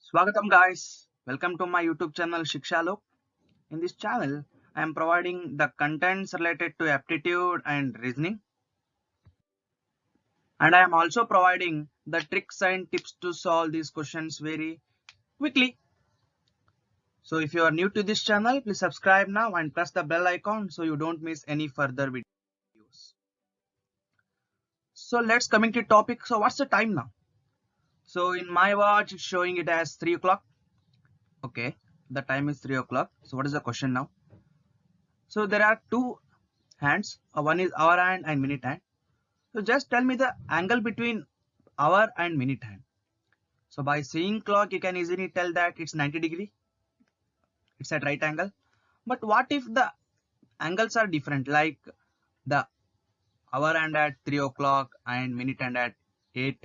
Swagatam guys, welcome to my YouTube channel Shikshalok. In this channel, I am providing the contents related to aptitude and reasoning, and I am also providing the tricks and tips to solve these questions very quickly. So if you are new to this channel, please subscribe now and press the bell icon so you don't miss any further videos. So let's coming to topic. So what's the time now? So in my watch, it's showing it as 3 o'clock. Okay, the time is 3 o'clock. So what is the question now? So there are two hands. One is hour hand and minute hand. So just tell me the angle between hour and minute hand. So by seeing clock, you can easily tell that it's 90 degree. It's at right angle. But what if the angles are different, like the hour hand at 3 o'clock and minute hand at 8?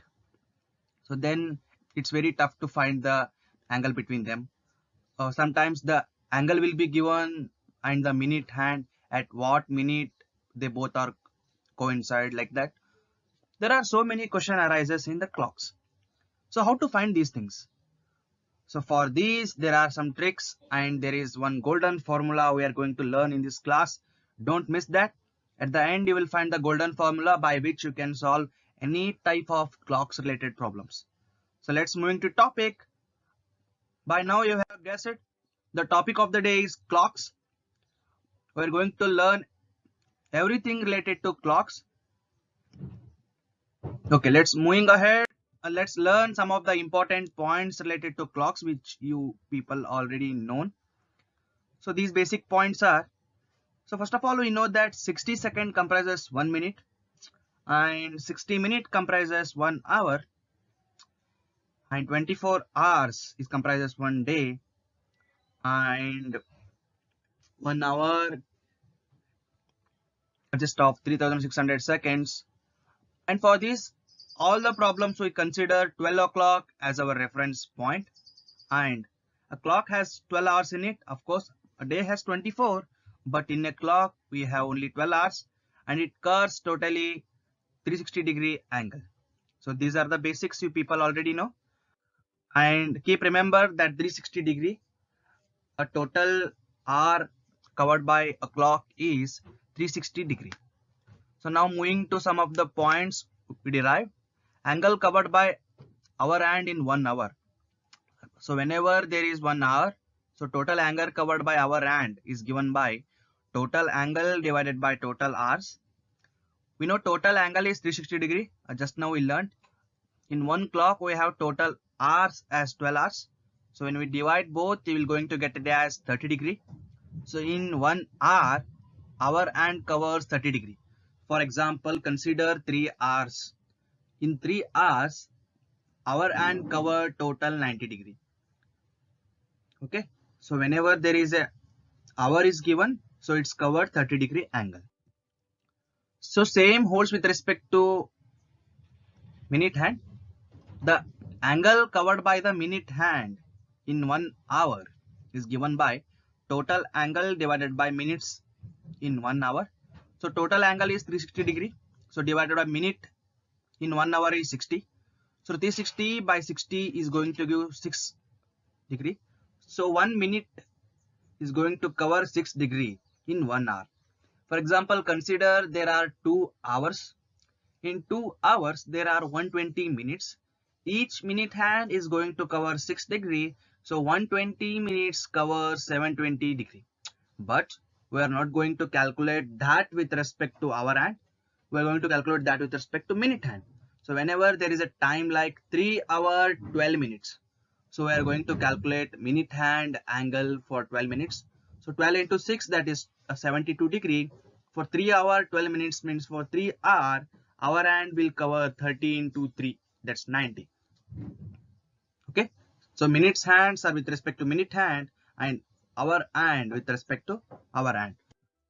So then it's very tough to find the angle between them. Sometimes the angle will be given and the minute hand at what minute they both are coincide, like that. There are so many question arises in the clocks. So how to find these things? So for these, there are some tricks and there is one golden formula we are going to learn in this class. Don't miss that. At the end, you will find the golden formula by which you can solve any type of clocks related problems. So let's move into topic. By now you have guessed it. The topic of the day is clocks. We're going to learn everything related to clocks. Okay, let's moving ahead. Let's learn some of the important points related to clocks which you people already know. So these basic points are, so first of all, we know that 60 second comprises 1 minute and 60 minute comprises 1 hour and 24 hours is comprises 1 day and 1 hour consists of 3600 seconds. And for this, all the problems we consider 12 o'clock as our reference point, and a clock has 12 hours in it. Of course, a day has 24, but in a clock we have only 12 hours and it curves totally 360-degree angle. So these are the basics you people already know. And keep remember that 360-degree, a total hour covered by a clock is 360-degree. So now moving to some of the points we derive. Angle covered by hour hand in 1 hour. So whenever there is 1 hour, so total angle covered by hour hand is given by total angle divided by total hours. We know total angle is 360-degree. Just now we learned. In one clock we have total hours as 12 hours. So when we divide both, we will going to get it as 30-degree. So in 1 hour, hour hand covers 30-degree. For example, consider 3 hours. In 3 hours, hour hand cover total 90-degree. Okay, so whenever there is a hour is given, so it's covered 30-degree angle. So same holds with respect to minute hand. The angle covered by the minute hand in 1 hour is given by total angle divided by minutes in 1 hour. So total angle is 360-degree. So divided by minute in 1 hour is 60. So 360 by 60 is going to give 6-degree. So 1 minute is going to cover 6-degree in 1 hour. For example, consider there are 2 hours. In 2 hours, there are 120 minutes. Each minute hand is going to cover 6-degree. So 120 minutes covers 720-degree. But we are not going to calculate that with respect to hour hand. We are going to calculate that with respect to minute hand. So whenever there is a time like 3 hour 12 minutes, so we are going to calculate minute hand angle for 12 minutes. So 12 into 6, that is a 72-degree. For 3 hour 12 minutes means for 3 hour, hour hand will cover 30 into 3, that's 90. Okay, so minutes hands are with respect to minute hand and hour hand with respect to hour hand.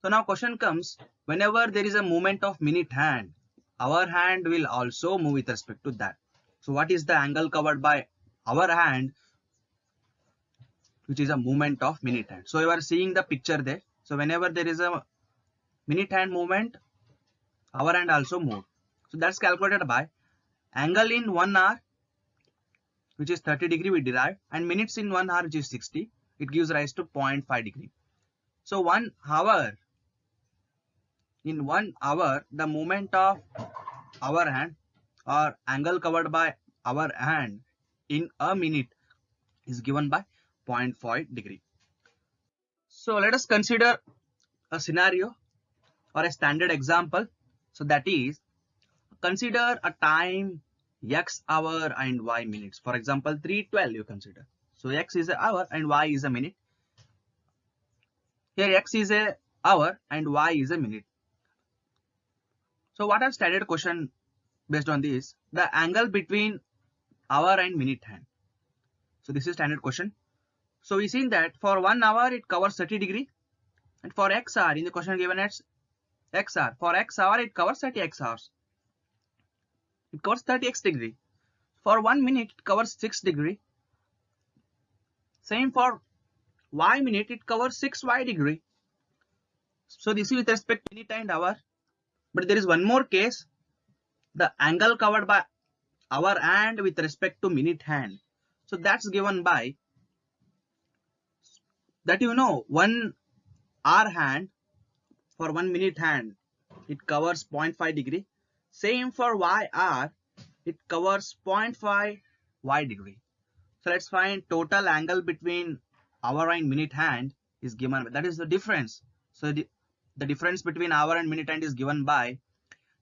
So now question comes, whenever there is a movement of minute hand, our hand will also move with respect to that. So what is the angle covered by our hand, which is a movement of minute hand? So you are seeing the picture there. So whenever there is a minute hand movement, our hand also move. So that's calculated by angle in 1 hour which is 30 degree we derived, and minutes in 1 hour, which is 60, it gives rise to 0.5 degree. So 1 hour, in 1 hour, the movement of our hand or angle covered by our hand in a minute is given by 0.5 degree. So let us consider a scenario or a standard example. So that is, consider a time x hour and y minutes. For example, 3:12 you consider. So x is an hour and y is a minute. Here x is a hour and y is a minute. So what are standard question based on this? The angle between hour and minute hand. So this is standard question. So we seen that for 1 hour it covers 30 degree, and for x hour in the question given as x hour, for x hour it covers 30 x hours. It covers 30 x degree. For 1 minute it covers 6 degree. Same for y minute, it covers 6 y degree. So this is with respect to minute and hour. But there is one more case, the angle covered by hour hand with respect to minute hand. So that's given by that, 1 hour hand for 1 minute hand, it covers 0.5 degree. Same for y hour, it covers 0.5 y degree. So let's find total angle between hour and minute hand is given. That is the difference. So the difference between hour and minute hand is given by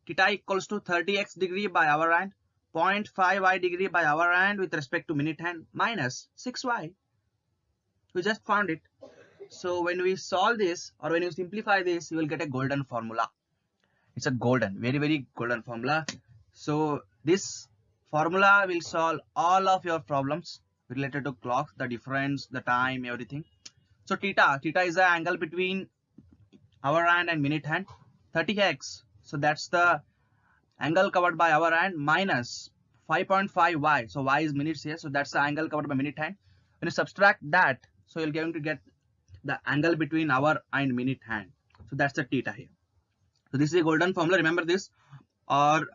theta equals to 30x degree by hour hand, 0.5 y degree by hour hand with respect to minute hand, minus 6y. We just found it. So when we solve this, or when you simplify this, you will get a golden formula. It's a golden, very, very golden formula. So this formula will solve all of your problems related to clocks, the difference, the time, everything. So theta is the angle between hour hand and minute hand, 30x. So that's the angle covered by hour hand, minus 5.5 y. So y is minutes here. So that's the angle covered by minute hand. When you subtract that, so you're going to get the angle between hour and minute hand. So that's the theta here. So this is a golden formula. Remember this, or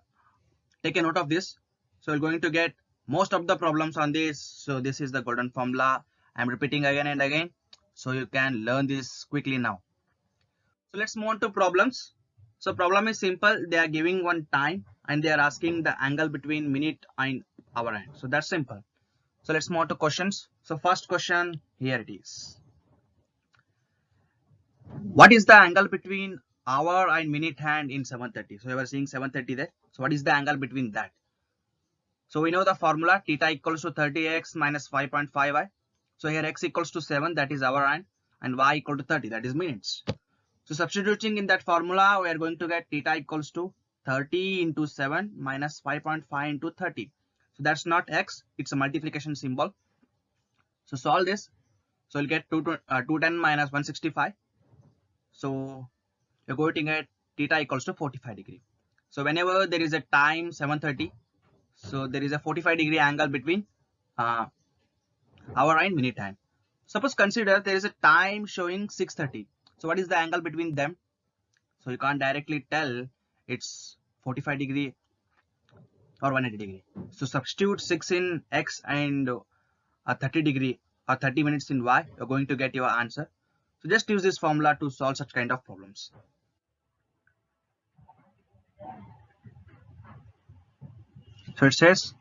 take a note of this. So you're going to get most of the problems on this. So this is the golden formula. I'm repeating again and again, so you can learn this quickly now. So let's move on to problems. So problem is simple. They are giving one time and they are asking the angle between minute and hour hand. So that's simple. So let's move on to questions. So first question, here it is. What is the angle between hour and minute hand in 7:30? So you are seeing 7:30 there. So what is the angle between that? So we know the formula, theta equals to 30x minus 5.5y. So here x equals to 7, that is hour hand, and y equal to 30, that is minutes. So substituting in that formula, we are going to get theta equals to 30 into 7 minus 5.5 into 30. So that's not x, it's a multiplication symbol. So solve this. So you'll get 210 minus 165. So you're going to get theta equals to 45 degree. So whenever there is a time 7:30, so there is a 45 degree angle between hour and minute hand. Suppose consider there is a time showing 6:30. So what is the angle between them? So you can't directly tell it's 45 degree or 180 degree. So substitute 6 in x and 30 degree or 30 minutes in y. You're going to get your answer. So just use this formula to solve such kind of problems. So it says,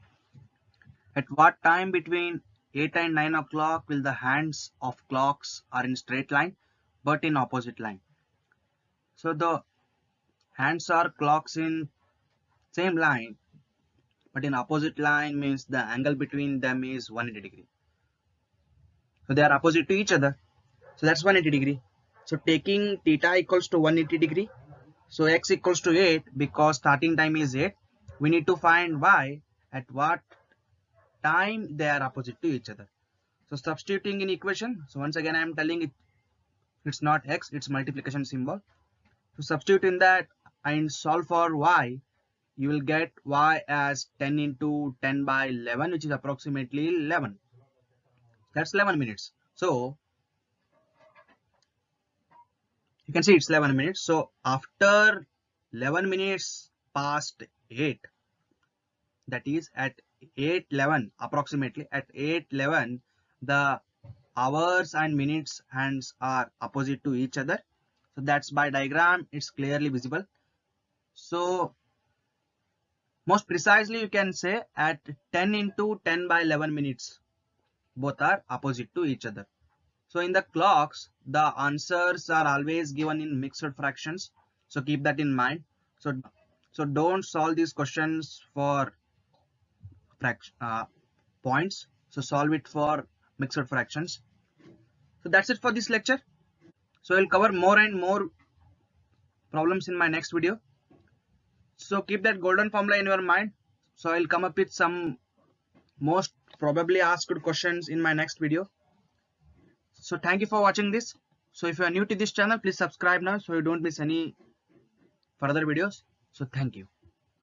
at what time between 8 and 9 o'clock will the hands of clocks are in straight line but in opposite line? So the hands are clocks in same line but in opposite line means the angle between them is 180 degree. So they are opposite to each other. So that's 180 degree. So taking theta equals to 180 degree. So x equals to 8 because starting time is 8. We need to find y at what time they are opposite to each other. So substituting in equation. So once again I am telling it, it's not x, it's multiplication symbol. So substitute in that and solve for y. You will get y as 10 into 10 by 11, which is approximately 11. That's 11 minutes. So you can see it's 11 minutes. So after 11 minutes past 8, that is at 8:11 approximately, at 8:11 the hours and minutes hands are opposite to each other. So that's by diagram it's clearly visible. So most precisely you can say at 10 into 10 by 11 minutes both are opposite to each other. So in the clocks the answers are always given in mixed fractions, so keep that in mind. So don't solve these questions for points, so solve it for mixed fractions. So that's it for this lecture. So I'll cover more and more problems in my next video. So keep that golden formula in your mind. So I'll come up with some most probably asked questions in my next video. So thank you for watching this. So if you are new to this channel, please subscribe now so you don't miss any further videos. So thank you.